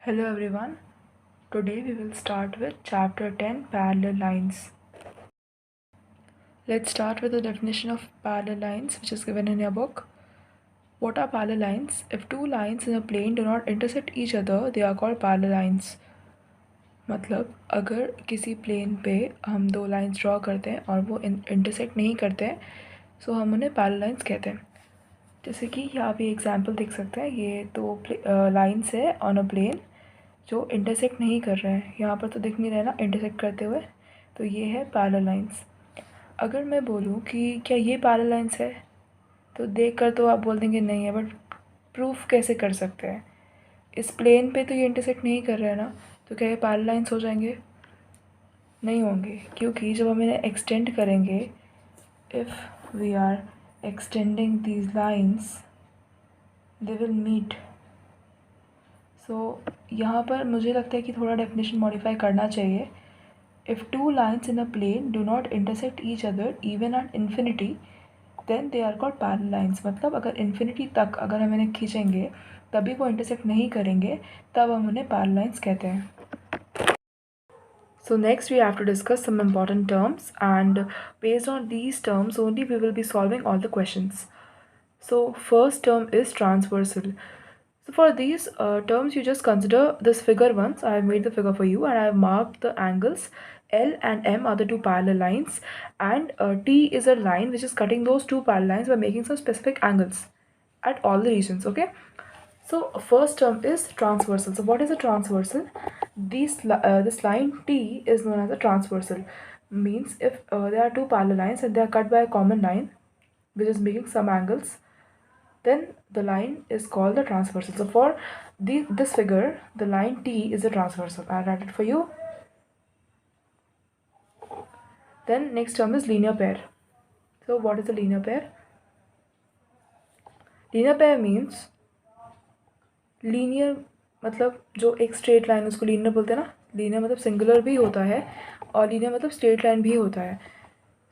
Hello everyone. Today we will start with chapter 10 parallel lines. Let's start with the definition of parallel lines which is given in your book. What are parallel lines? If two lines in a plane do not intersect each other, they are called parallel lines. मतलब अगर किसी plane पे हम दो lines draw करते हैं और वो इंटरसेक्ट नहीं करते हैं सो हम उन्हें पैरेलल लाइंस कहते हैं. जैसे कि यहाँ पे एग्जांपल देख सकते हैं, ये दो लाइंस है ऑन अ प्लेन जो इंटरसेक्ट नहीं कर रहे हैं. यहाँ पर तो दिख नहीं रहा है ना इंटरसेक्ट करते हुए, तो ये है पैरेलल लाइंस. अगर मैं बोलूँ कि क्या ये पैरेलल लाइंस है तो देख कर तो आप बोल देंगे नहीं है, बट प्रूफ कैसे कर सकते हैं? इस प्लेन पे तो ये इंटरसेक्ट नहीं कर रहा है ना, तो क्या ये पैरेलल लाइंस हो जाएंगे? नहीं होंगे, क्योंकि जब हम इन्हें एक्सटेंड करेंगे, if we are extending these lines they will meet. So यहाँ पर मुझे लगता है कि थोड़ा डेफिनेशन मॉडिफाई करना चाहिए. If two lines in a plane do not intersect each other even at infinity, then they are called parallel lines. मतलब अगर infinity तक अगर हम इन्हें खींचेंगे तभी वो intersect नहीं करेंगे, तब हम उन्हें parallel lines कहते हैं. So next we have to discuss some important terms, and based on these terms only we will be solving all the questions. So first term is transversal. So for these terms, you just consider this figure once. I have made the figure for you and I have marked the angles. L and M are the two parallel lines, and T is a line which is cutting those two parallel lines by making some specific angles at all the regions. Okay. So first term is transversal. So what is a transversal? This line T is known as a transversal. Means if there are two parallel lines and they are cut by a common line which is making some angles, then the line is called the transversal. So for this figure, the line T is a transversal. I'll write it for you. Then next term is linear pair. So what is a linear pair? Linear pair means linear मतलब जो एक straight line उसको linear बोलते हैं ना. Linear मतलब singular भी होता है और लीनियर मतलब स्ट्रेट लाइन भी होता है.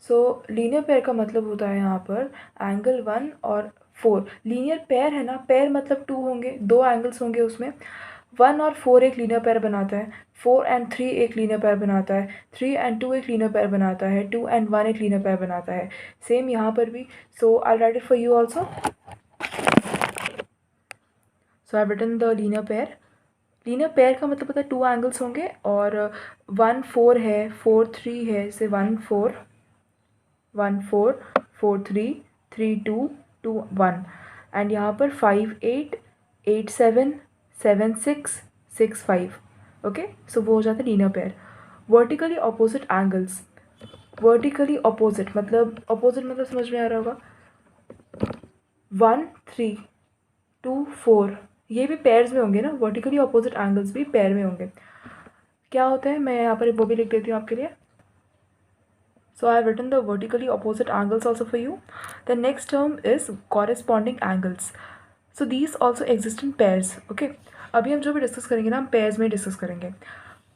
सो लीनियर पेयर का मतलब होता है यहाँ पर एंगल 1 और 4. लीनियर पेयर है ना, पेयर मतलब 2 होंगे, दो एंगल्स होंगे उसमें. 1 और 4 एक लीनियर पेयर बनाता है, 4 एंड 3 एक लीनियर पेयर बनाता है, 3 एंड 2 एक लीनियर पेयर बनाता है, 2 एंड 1 एक लीनियर पेयर बनाता है. सेम यहाँ पर भी. So I write it for you also. So I written the linear pair. Linear pair का मतलब होता है 2 एंगल्स होंगे और 1 4 है, 4 3 है, से 1 4 1 4 4 3 3 2 2 1. एंड यहाँ पर 5 8 8 7 7 6 6 5. ओके. सो वो हो जाता है linear pair. Vertically opposite angles. Vertically opposite मतलब समझ में आ रहा होगा. 1 3 2 4 ये भी पेयर्स में होंगे ना. वर्टिकली अपोजिट एंगल्स भी पेयर में होंगे. क्या होता है मैं यहाँ पर वो भी लिख देती हूँ आपके लिए. So I have written the vertically opposite angles also for you. The next term is corresponding angles. So these also exist in pairs. Okay. अभी हम जो भी डिस्कस करेंगे ना हम पेयर्स में डिस्कस करेंगे.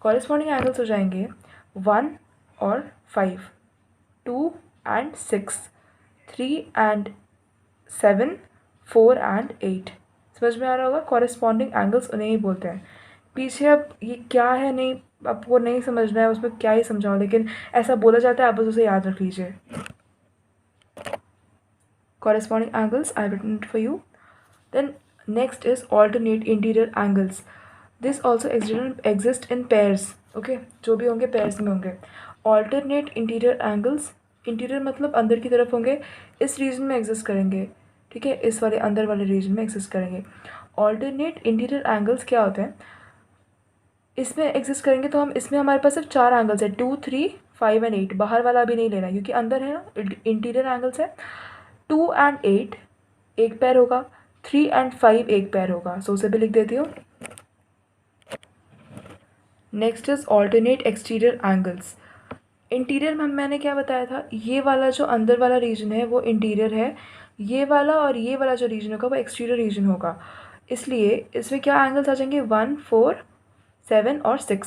कॉरेस्पॉन्डिंग एंगल्स हो जाएंगे 1 और 5, 2 एंड 6, 3 एंड 7, 4 एंड 8. समझ में आ रहा होगा. कॉरेस्पॉन्डिंग एंगल्स उन्हें ही बोलते हैं. पीछे अब ये क्या है नहीं आपको नहीं समझना है, उसमें क्या ही समझाऊँ, लेकिन ऐसा बोला जाता है, आप बस उसे याद रख लीजिए. Corresponding angles I have written it for you. Then next is alternate interior angles. This also exist in pairs. Okay. जो भी होंगे pairs में होंगे. Alternate interior angles. इंटीरियर मतलब अंदर की तरफ होंगे, इस रीजन में एग्जिस्ट करेंगे. ठीक है. इस वाले अंदर वाले रीजन में एग्जिस्ट करेंगे. ऑल्टरनेट इंटीरियर एंगल्स क्या होते हैं? इसमें एग्जिस्ट करेंगे तो हम इसमें हमारे पास सिर्फ 4 एंगल्स है, 2 3 5 एंड 8. बाहर वाला भी नहीं लेना क्योंकि अंदर है ना इंटीरियर एंगल्स है. 2 एंड 8 एक पैर होगा, 3 एंड 5 एक पैर होगा. सो उसे भी लिख देती हूँ. Next is alternate exterior angles. Interior में मैंने क्या बताया था, ये वाला जो अंदर वाला रीजन है वो इंटीरियर है, ये वाला और ये वाला जो रीजन होगा वो एक्सटीरियर रीजन होगा. इसलिए इसमें क्या एंगल्स आ जाएंगे 1 4 7 और 6.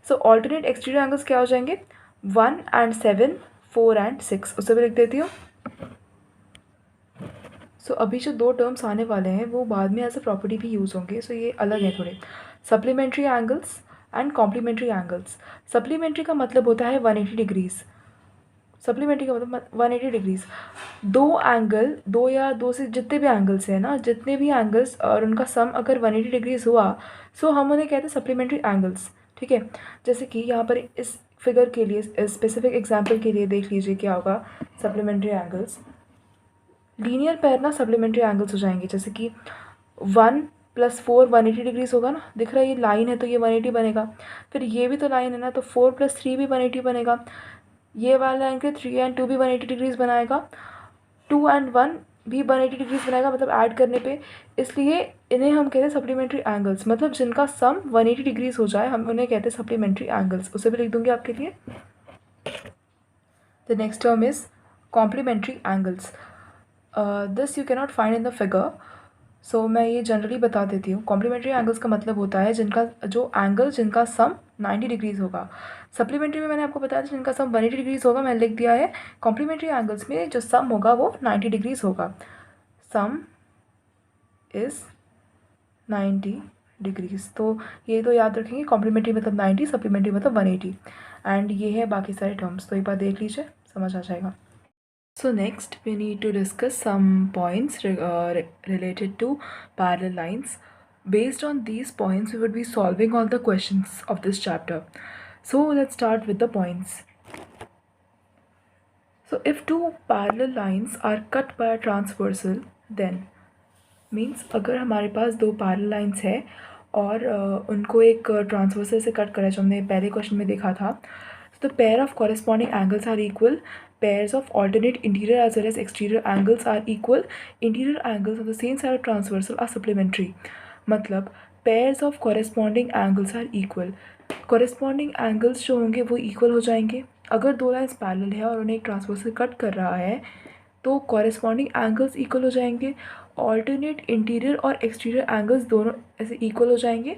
सो ऑल्टरनेट एक्सटीरियर एंगल्स क्या हो जाएंगे 1 एंड 7 4 एंड 6. उसे भी लिख देती हूँ. सो अभी जो दो टर्म्स आने वाले हैं वो बाद में एज अ प्रॉपर्टी भी यूज़ होंगे, सो ये अलग है थोड़े। Supplementary angles and complementary angles. Supplementary का मतलब होता है 180 डिग्रीज़। सप्लीमेंट्री का मतलब 180 डिग्रीज़। दो एंगल, दो या दो से जितने भी एंगल्स हैं ना, जितने भी एंगल्स और उनका सम अगर 180 डिग्रीज़ हुआ, सो हम उन्हें कहते हैं सप्लीमेंट्री एंगल्स। ठीक है, जैसे कि यहाँ पर इस फिगर के लिए, स्पेसिफिक एग्जाम्पल के लिए देख लीजिए क्या होगा सप्लीमेंट्री एंगल्स। लीनियर पेयर ना सप्लीमेंट्री एंगल्स हो जाएंगे, जैसे कि 1+4 180 डिग्रीज़ होगा ना, दिख रहा है ये लाइन है तो ये 180 बनेगा। फिर ये भी तो लाइन है ना, तो 4+3 भी 180 बनेगा। ये वाला लाइन के 3 and 2 भी 180 डिग्रीज़ बनाएगा। 2 and 1 भी 180 डिग्रीज़ बनाएगा, मतलब ऐड करने पे। इसलिए इन्हें हम कहते हैं सप्लीमेंट्री एंगल्स, मतलब जिनका सम 180 डिग्रीज़ हो जाए हम उन्हें कहते हैं सप्लीमेंट्री एंगल्स। उसे भी लिख दूंगी आपके लिए। The next term is complementary angles. This you cannot find in the figure, so मैं ये जनरली बता देती हूँ। कॉम्प्लीमेंट्री एंगल्स का मतलब होता है जिनका सम 90 डिग्रीज़ होगा। सप्लीमेंट्री में मैंने आपको बताया था जिनका सम 180 डिग्रीज़ होगा, मैंने लिख दिया है। कॉम्प्लीमेंट्री एंगल्स में जो सम होगा वो 90 डिग्रीज़ होगा। सम इज़ 90 डिग्रीज़। तो ये तो याद रखेंगे, कॉम्प्लीमेंट्री मतलब 90, सप्लीमेंट्री मतलब 180। एंड ये है बाकी सारे टर्म्स, तो एक बार देख लीजिए, समझ आ जाएगा। So next we need to discuss some points related to parallel lines. Based on these points we would be solving all the questions of this chapter. So let's start with the points. So if two parallel lines are cut by a transversal, then means अगर हमारे पास दो parallel lines है और उनको एक transversal से cut करा, जो हमने पहले क्वेश्चन में देखा था, the pair of corresponding angles are equal. Pairs of alternate interior as well as exterior angles are equal. Interior angles on the same side of transversal are supplementary. मतलब pairs of corresponding angles are equal. Corresponding angles जो होंगे वो equal हो जाएंगे। अगर दो lines parallel है और उन्हें एक ट्रांसवर्सल कट कर रहा है तो कॉरेस्पॉन्डिंग एंगल्स इक्वल हो जाएंगे। ऑल्टरनेट इंटीरियर और एक्सटीरियर एंगल्स दोनों ऐसे इक्वल हो जाएंगे।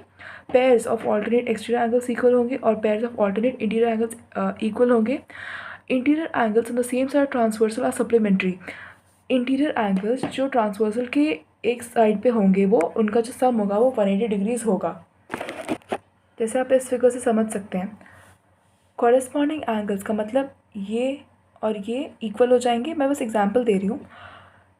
Pairs of alternate exterior angles equal होंगे और pairs of alternate interior angles equal होंगे। Interior angles on the same side transversal are supplementary. Interior angles जो ट्रांसवर्सल के एक साइड पे होंगे वो उनका जो सम होगा वो 180 डिग्रीज होगा, जैसे आप इस फिगर से समझ सकते हैं। कॉरेस्पॉन्डिंग एंगल्स का मतलब ये और ये इक्वल हो जाएंगे। मैं बस एग्जांपल दे रही हूँ।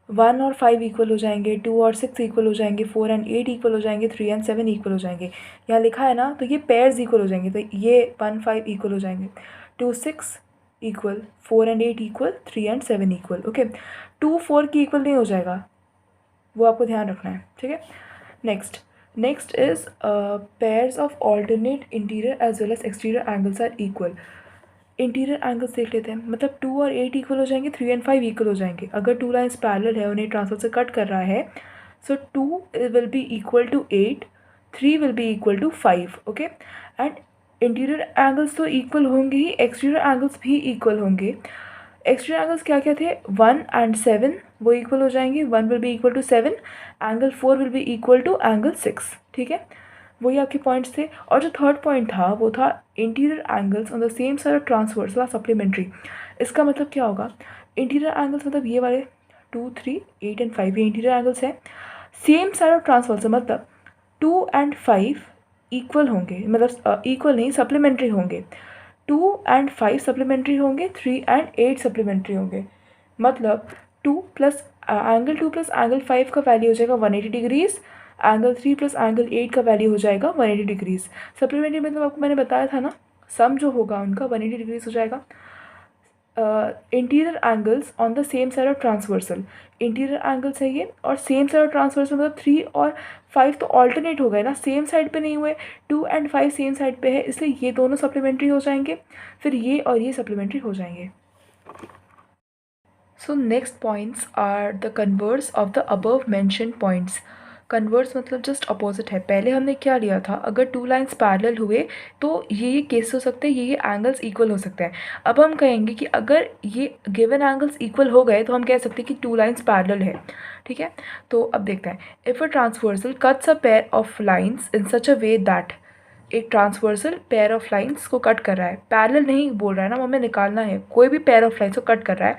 1 और 5 इक्वल हो जाएंगे, 2 और 6 इक्वल हो जाएंगे, 4 and 8 इक्वल हो जाएंगे, 3 and 7 इक्वल हो जाएंगे। यहाँ लिखा है ना, तो ये पेयर्स इक्वल हो जाएंगे, तो ये 1 5 इक्वल हो जाएंगे, 2 6 equal, 4 and 8 equal, 3 and 7 equal. Okay, 2 4 की इक्वल नहीं हो जाएगा, वो आपको ध्यान रखना है, ठीक है। Next is pairs of alternate interior as well as exterior angles are equal. Interior angles देख लेते हैं, मतलब 2 और 8 इक्वल हो जाएंगे, 3 and 5 इक्वल हो जाएंगे। अगर टू लाइन्स पैरेलल है, उन्हें ट्रांसफर से कट कर रहा है, so 2 will be equal to 8, 3 will be equal to 5। Okay, and interior angles तो इक्वल होंगे ही, एक्सटीरियर एंगल्स भी इक्वल होंगे। एक्सटीरियर एंगल्स क्या क्या थे, 1 and 7 वो इक्वल हो जाएंगे, 1 will be equal to 7, angle 4 will be equal to angle 6, ठीक है। वही आपके पॉइंट्स थे। और जो थर्ड पॉइंट था वो था interior angles on the same side transversal are supplementary. इसका मतलब क्या होगा, इंटीरियर एंगल्स मतलब ये वाले 2 3 8 and 5 ये इंटीरियर एंगल्स हैं। सेम साइड ऑफ ट्रांसवर्सल मतलब 2 and 5 इक्वल होंगे, मतलब इक्वल नहीं सप्लीमेंट्री होंगे। 2 and 5 सप्लीमेंट्री होंगे, 3 and 8 सप्लीमेंट्री होंगे। मतलब 2 प्लस एंगल 5 का वैल्यू हो जाएगा 180 डिग्रीज़, एंगल 3 प्लस एंगल 8 का वैल्यू हो जाएगा 180 डिग्रीज़। सप्लीमेंट्री मतलब आपको मैंने बताया था ना, सम जो होगा उनका 180 डिग्रीज़ हो जाएगा। Interior angles on the same side of transversal, interior angles है ये, और सेम साइड ऑफ ट्रांसवर्सल मतलब 3 और 5 तो ऑल्टरनेट हो गए ना, सेम साइड पे नहीं हुए। 2 and 5 सेम साइड पे है, इसलिए ये दोनों सप्लीमेंट्री हो जाएंगे, फिर ये और ये सप्लीमेंट्री हो जाएंगे। So next points are the converse of the above mentioned points. Converse मतलब जस्ट अपोजिट है। पहले हमने क्या लिया था, अगर टू लाइन्स पैरेलल हुए तो ये केस हो सकते हैं, ये एंगल्स इक्वल हो सकते हैं। अब हम कहेंगे कि अगर ये गिवन एंगल्स इक्वल हो गए तो हम कह सकते हैं कि टू लाइन्स पैरेलल है, ठीक है। तो अब देखते हैं, if a transversal cuts a pair of lines in such a way that, एक ट्रांसवर्सल पेयर ऑफ लाइंस को कट कर रहा है, पैरेलल नहीं बोल रहा है ना, हमें निकालना है कोई भी पेयर ऑफ लाइंस को कट कर रहा है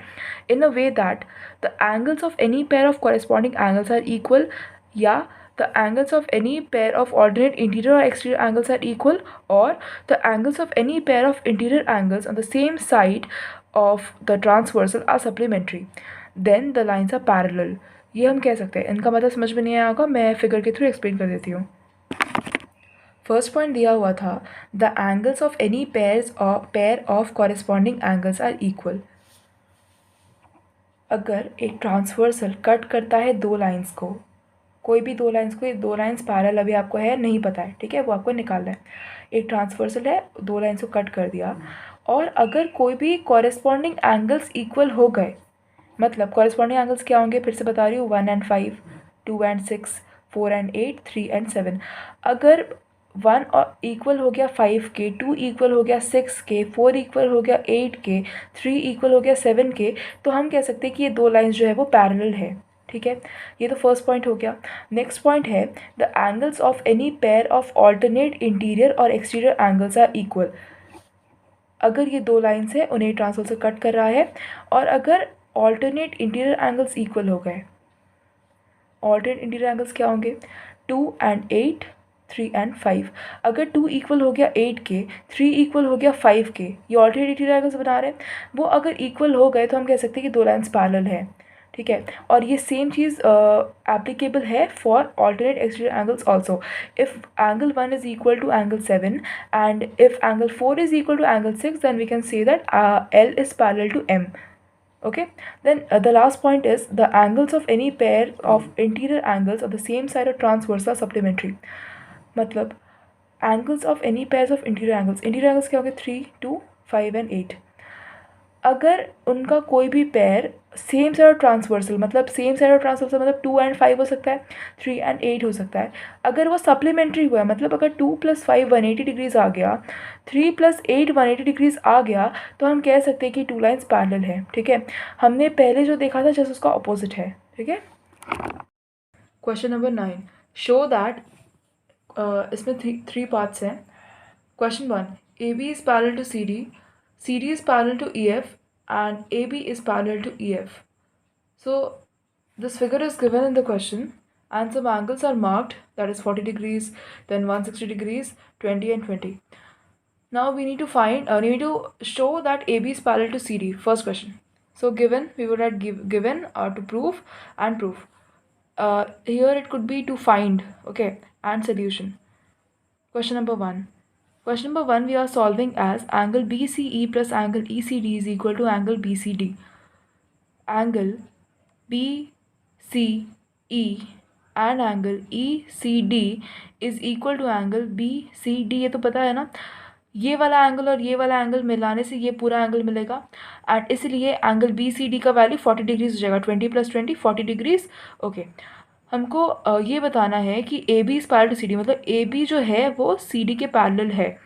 in a way that the angles of any pair of corresponding angles are equal, या the angles of any pair of alternate interior or exterior angles are equal, or the angles of any pair of interior angles on the same side of the transversal are supplementary, then the lines are parallel. ये हम कह सकते हैं. इनका मतलब समझ में नहीं आया होगा, मैं फिगर के थ्रू एक्सप्लेन कर देती हूँ. फर्स्ट पॉइंट दिया हुआ था the angles of any pair of corresponding angles are equal. अगर एक ट्रांसवर्सल कट करता है दो लाइंस को, कोई भी दो लाइंस को, ये दो लाइंस पैरेलल अभी आपको है नहीं पता है, ठीक है, वो आपको निकालना है. एक ट्रांसवर्सल है, दो लाइंस को कट कर दिया, और अगर कोई भी कॉरेस्पॉन्डिंग एंगल्स इक्वल हो गए, मतलब कॉरेस्पॉन्डिंग एंगल्स क्या होंगे, फिर से बता रही हूँ, 1 and 5, 2 and 6, 4 and 8, 3 and 7. अगर 1 इक्वल हो गया 5 के, 2 इक्वल हो गया 6 के, 4 इक्वल हो गया 8 के, 3 इक्वल हो गया 7 के, तो हम कह सकते हैं कि ये दो लाइंस जो है वो पैरेलल है. ठीक है, ये तो फर्स्ट पॉइंट हो गया. नेक्स्ट पॉइंट है the angles of any pair of alternate interior और एक्सटीरियर एंगल्स आर इक्वल. अगर ये दो लाइंस है, उन्हें ट्रांसफर से कट कर रहा है, और अगर ऑल्टरनेट इंटीरियर एंगल्स इक्वल हो गए, ऑल्टरनेट इंटीरियर एंगल्स क्या होंगे, 2 and 8, 3 and 5. अगर 2 इक्वल हो गया 8 के, 3 इक्वल हो गया 5 के, ये ऑल्टरनेट इंटीरियर एंगल्स बना रहे हैं, वो अगर इक्वल हो गए तो हम कह सकते हैं कि दो लाइंस पैरेलल है. ठीक है, और ये सेम चीज़ एप्लीकेबल है for alternate exterior angles also. If angle 1 is equal to angle 7 and if angle 4 is equal to angle 6, then we can say that L is parallel to M. Okay, then the last point is the angles of any pair of interior angles of the same side of transverse are supplementary. मतलब angles of any pairs of interior angles क्या हो गए, 3, 2, 5 and 8. अगर उनका कोई भी pair same side of transversal, मतलब same side of transversal मतलब 2 and 5 हो सकता है, 3 and 8 हो सकता है. अगर वो सप्लीमेंट्री हुआ है, मतलब अगर 2 + 5 180 डिग्रीज आ गया, 3 + 8 180 डिग्रीज आ गया, तो हम कह सकते हैं कि टू लाइंस पैरेलल है. ठीक है, हमने पहले जो देखा था जस्ट उसका अपोजिट है. ठीक है, क्वेश्चन नंबर 9, शो दैट, इसमें थ्री पार्ट्स हैं. Question 1, AB is parallel to CD is parallel to EF, and AB is parallel to EF. So this figure is given in the question, and some angles are marked, that is 40 degrees, then 160 degrees, 20 and 20. Now we need to show that AB is parallel to CD. First question. So given, we would write given to prove and proof. Here it could be to find, okay, and solution. Question number 1. Question number 1 we are solving as angle BCE plus angle ECD is equal to angle BCD. Angle BCE and angle ECD is equal to angle BCD. ये तो पता है ना, ये वाला angle और ये वाला एंगल मिलाने से ये पूरा एंगल मिलेगा, एंड इसलिए एंगल BCD का वैल्यू 40 डिग्रीज हो जाएगा. 20 + 20 40 डिग्रीज. ओके, हमको ये बताना है कि AB is parallel to CD, मतलब AB जो है वो CD के पैरेलल है.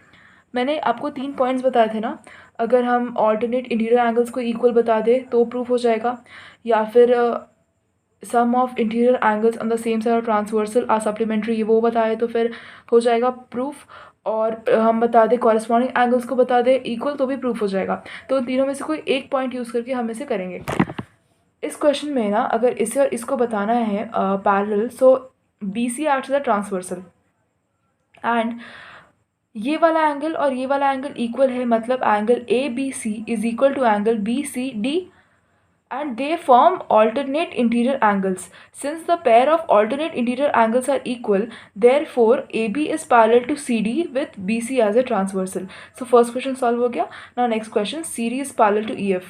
मैंने आपको 3 पॉइंट्स बताए थे ना, अगर हम ऑल्टरनेट इंटीरियर एंगल्स को इक्वल बता दें तो प्रूफ हो जाएगा, या फिर sum of interior angles on the same side of transversal are supplementary, वो बताए तो फिर हो जाएगा प्रूफ. और हम बता दें कॉरेस्पॉन्डिंग एंगल्स को बता दें इक्वल तो भी प्रूफ हो जाएगा. तो तीनों में से कोई एक पॉइंट यूज़ करके हम इसे करेंगे. इस क्वेश्चन में ना अगर इसे और इसको बताना है parallel, so BC acts as a transversal, and ये वाला एंगल और ये वाला एंगल इक्वल है, मतलब angle ABC is equal to angle BCD, and they form alternate interior angles. Since the pair of alternate interior angles are equal, therefore AB is parallel to CD with BC as a transversal. So first question solve हो गया. Now next question, CD is parallel to EF.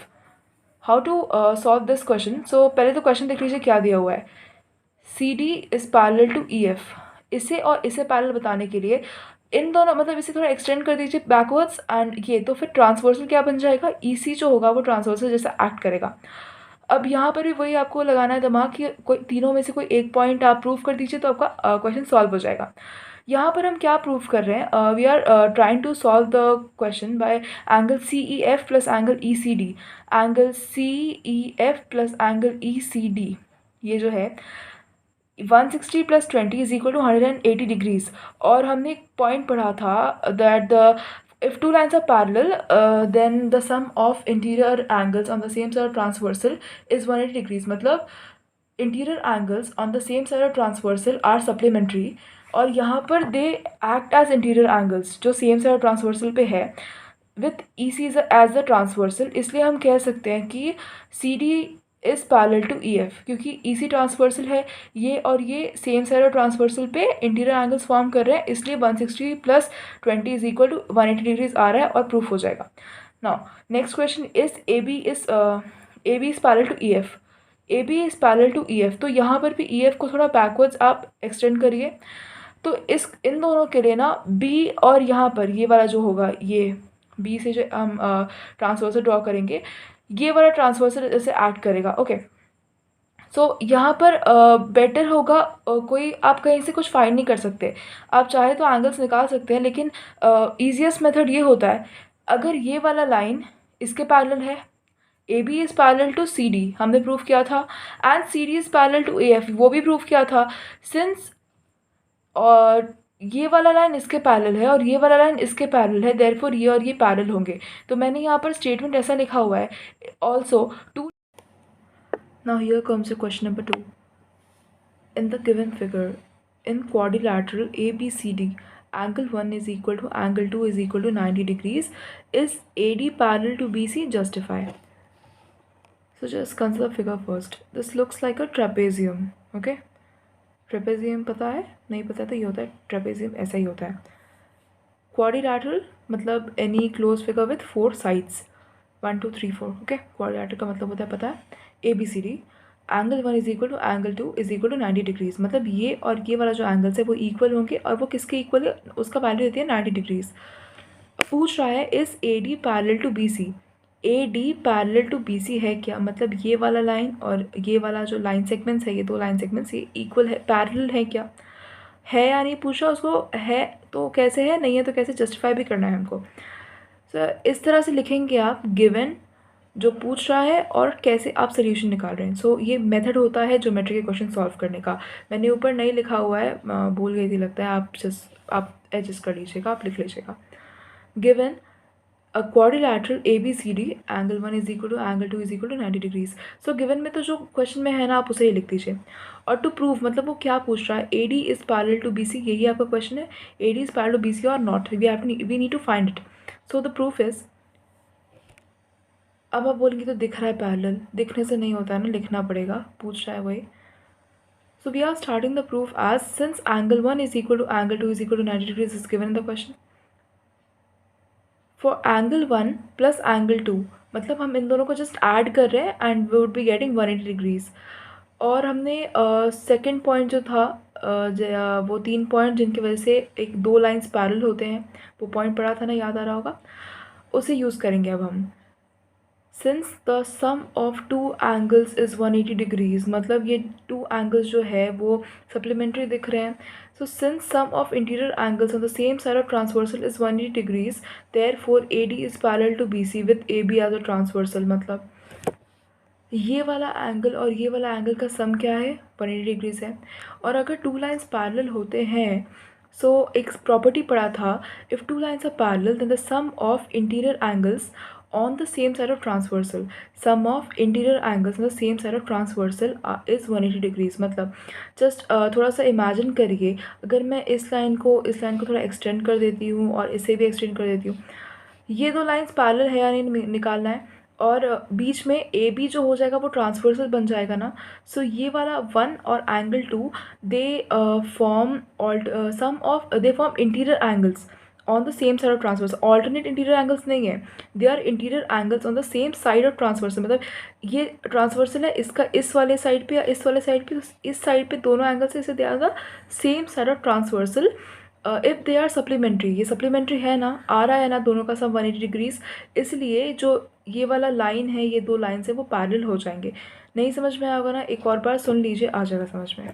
How to solve this question? So पहले तो question देख लीजिए क्या दिया हुआ है. CD is parallel to EF. इसे और इसे पैरेलल बताने के लिए इन दोनों, मतलब इसे थोड़ा एक्सटेंड कर दीजिए बैकवर्ड्स, एंड ये तो फिर ट्रांसवर्सल क्या बन जाएगा, EC जो होगा वो ट्रांसवर्सल जैसा एक्ट करेगा. अब यहाँ पर भी वही आपको लगाना है दिमाग कि कोई तीनों में से कोई एक पॉइंट आप प्रूव कर दीजिए तो आपका क्वेश्चन सॉल्व हो जाएगा. यहाँ पर हम क्या प्रूव कर रहे हैं, we are trying to solve the question by angle CEF plus angle ECD. Angle CEF plus angle ECD ये जो है 160 + 20 इज इक्वल टू 180 डिग्रीज। और हमने एक पॉइंट पढ़ा था that the if two lines are parallel then the sum of interior angles on the same side of transversal is 180 degrees। मतलब interior angles on the same side of transversal are supplementary और यहाँ पर they act as interior angles जो same side of transversal पे है with EC as the transversal। इसलिए हम कह सकते हैं कि CD is parallel to EF क्योंकि EC ट्रांसवर्सल है ये और ये सेम साइड ऑफ ट्रांसवर्सल पे इंटीरियर एंगल्स फॉर्म कर रहे हैं, इसलिए 160 + 20 इज इक्वल टू 180 डिग्रीज आ रहा है और प्रूफ हो जाएगा। Now next question is AB is parallel to EF। AB is parallel to EF, तो यहाँ पर भी EF को थोड़ा बैकवर्ड्स आप एक्सटेंड करिए। तो इन दोनों के लिए ना B और यहाँ पर ये वाला जो होगा, ये B से जो हम ट्रांसवर्सल ड्रॉ करेंगे, ये वाला ट्रांसवर्सल ऐसे एक्ट करेगा। ओके, सो यहाँ पर बेटर होगा कोई आप कहीं से कुछ फाइंड नहीं कर सकते, आप चाहे तो एंगल्स निकाल सकते हैं, लेकिन ईजीएस्ट मेथड ये होता है अगर ये वाला लाइन इसके पैरेलल है, AB is parallel to CD हमने प्रूव किया था, and CD is parallel to AF वो भी प्रूव किया था। सिंस और ये वाला लाइन इसके पैरेलल है और ये वाला लाइन इसके पैरेलल है, देयरफॉर ये और ये पैरेलल होंगे। तो मैंने यहाँ पर स्टेटमेंट ऐसा लिखा हुआ है also too. Now here comes the question number 2। In the given figure in quadrilateral ABCD angle 1 is equal to angle 2 is equal to 90 degrees. Is AD parallel to BC? Justify. So just consider the figure first. This looks like a trapezium. Okay, trapezium पता है? नहीं पता तो ये होता है trapezium, ऐसा ही होता है। क्वाड्रिलैटरल मतलब any close figure with 4 sides, 1 2 3 4। Okay, quadrilateral का मतलब होता है पता है ABCD। Angle 1 is equal to angle 2 is equal to 90 degrees, मतलब ये और ये वाला जो एंगल्स है वो इक्वल होंगे और वो किसके इक्वल है, उसका वैल्यू देती है 90 डिग्रीज। पूछ रहा है is AD parallel to BC। AD parallel to BC है क्या, मतलब ये वाला लाइन और ये वाला जो लाइन सेगमेंट्स है, ये दो लाइन सेगमेंट्स ये इक्वल है, पैरेलल है क्या, है या नहीं पूछा उसको, है तो कैसे है, नहीं है तो कैसे, जस्टिफाई भी करना है हमको। तो इस तरह से लिखेंगे आप गिवन जो पूछ रहा है और कैसे आप सोल्यूशन निकाल रहे हैं। सो ये मेथड होता है ज्योमेट्री के क्वेश्चन सॉल्व करने का। मैंने ऊपर नहीं लिखा हुआ है, भूल गई थी लगता है, आप एडजस्ट कर लीजिएगा, आप लिख लीजिएगा। Given a quadrilateral ABCD angle 1 is equal to angle 2 is equal to 90 degrees। so given में तो जो क्वेश्चन में है ना आप उसे ही लिख दीजिए। और टू प्रूव मतलब वो क्या पूछ रहा है, AD is parallel to BC, यही आपका क्वेश्चन है, AD is parallel to BC or not, we need to find it। so the proof is, अब आप बोलेंगे तो दिख रहा है पैरेलल, दिखने से नहीं होता है ना, लिखना पड़ेगा, पूछ रहा है वही। so we are starting the proof as since angle 1 is equal to angle 2 is equal to 90 degrees is given in the question। For angle 1 plus angle 2 मतलब हम इन दोनों को जस्ट ऐड कर रहे हैं and we would be getting 180 degrees. और हमने second point जो था वो 3 पॉइंट जिनकी वजह से एक दो लाइंस पैरेलल होते हैं, वो पॉइंट पढ़ा था ना, याद आ रहा होगा, उसे यूज़ करेंगे अब हम। Since the sum of two angles is 180 degrees मतलब ये टू एंगल्स जो है वो सप्लीमेंट्री दिख रहे हैं। So since sum of interior angles on the same side of transversal is 180 degrees, therefore AD is parallel to BC with AB as a transversal. मतलब ये वाला एंगल और ये वाला एंगल का सम क्या है, 180 डिग्रीज है। और अगर टू लाइंस पैरेलल होते हैं, सो एक प्रॉपर्टी पढ़ा था, if two lines are parallel then the sum of interior angles on the same side of transversal, sum of interior angles on the same side of transversal is 180 degrees। मतलब just थोड़ा सा imagine करिए, अगर मैं इस line को थोड़ा extend कर देती हूँ और इसे भी एक्सटेंड कर देती हूँ, ये दो लाइंस पैरेलल है या नहीं निकालना है, और बीच में AB जो हो जाएगा वो ट्रांसवर्सल बन जाएगा ना। सो ये वाला 1 और angle 2 they form interior angles on the same side of transversal. Alternate interior angles नहीं है, they are interior angles on the same side of transversal. मतलब ये ट्रांसवर्सल है, इसका इस वाले साइड पे या इस वाले साइड पे, इस साइड पे दोनों एंगल्स इसे they the same side of transversal if they are supplementary. ये सप्लीमेंट्री है ना, आ रहा है ना दोनों का सम 180 डिग्रीज, इसलिए जो ये वाला लाइन है, ये दो लाइन है वो पैरेलल हो जाएंगे। नहीं समझ में आएगा ना, एक और बार सुन लीजिए, आ जाएगा समझ में।